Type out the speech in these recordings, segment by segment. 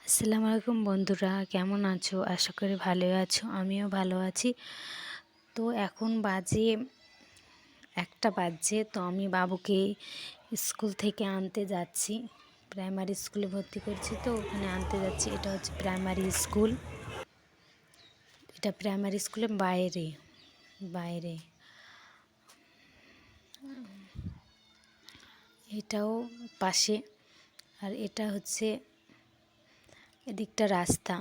আসসালামু আলাইকুম বন্ধুরা, কেমন আছো? আশা করি ভালোই আছো। আমিও ভালো আছি। তো এখন বাজে 1টা বাজছে। তো আমি বাবুকে স্কুল থেকে আনতে যাচ্ছি। প্রাইমারি স্কুলে ভর্তি করছি, তো ওখানে আনতে যাচ্ছি। এটা হচ্ছে প্রাইমারি স্কুল। এটা প্রাইমারি স্কুলের বাইরে বাইরে এটাও পাশে। আর এটা হচ্ছে এদিকটা রাস্তা।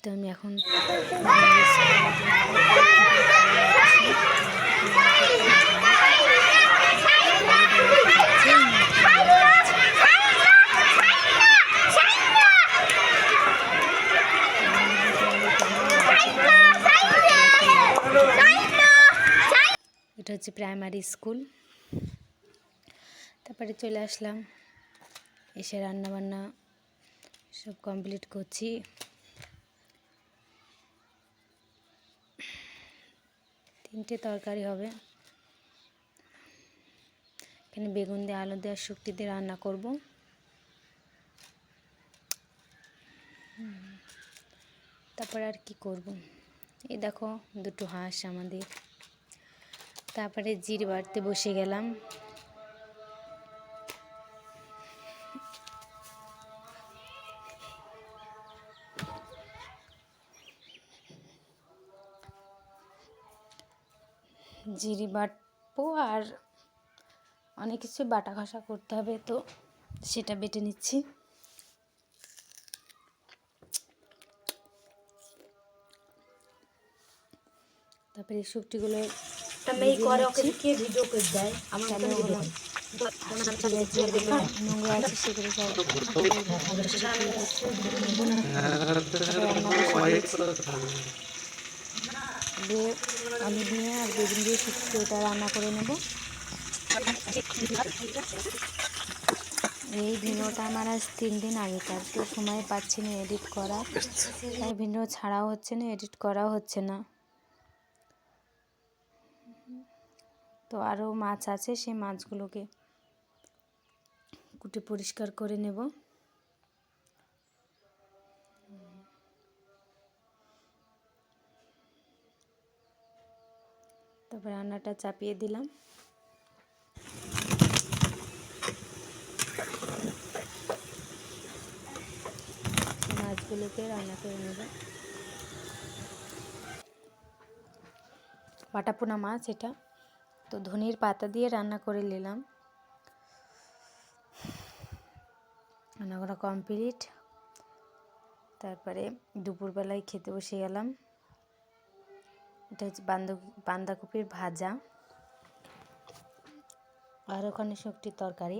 তো আমি এখন এটা হচ্ছে প্রাইমারি স্কুল। তারপরে চলে আসলাম, এসে রান্নাবান্না সব কমপ্লিট করছি। 3টে তরকারি হবে। এখানে বেগুন দিয়ে, আলু দিয়ে, শুকটি দিয়ে রান্না করব। তারপরে আর কি করব, এই দেখো 2টো হাঁস আমাদের। তারপরে জিরে বাড়তে বসে গেলাম। জিরে বাটবো আর অনেক কিছু বাটা ঘষা করতে হবে, তো সেটা বেটে নিচ্ছি। তারপরে এই শুকটিগুলো নোংরা আছে সেগুলো সব দিয়ে আলু দিয়ে আর বেগুন দিয়ে শুকনো ওটা রান্না করে নেব। এই ভিডিওটা আমার আজ 3 দিন আগেকার, তো সময় পাচ্ছি না এডিট করার, তাই ভিডিও ছাড়াও হচ্ছে না, এডিট করাও হচ্ছে না। তো আরও মাছ আছে, সেই মাছগুলোকে কুটে পরিষ্কার করে নেব। তারপর রান্নাটা চাপিয়ে দিলাম। মাছগুলোকে রান্না করে নেব। বাটাপোনা মাছ এটা, তো ধনির পাতা দিয়ে রান্না করে নিলাম। রান্না করা কমপ্লিট। তারপরে দুপুরবেলায় খেতে বসে গেলাম। এটা হচ্ছে বাঁধাকপির ভাজা, আর ওখানে শুকটির তরকারি।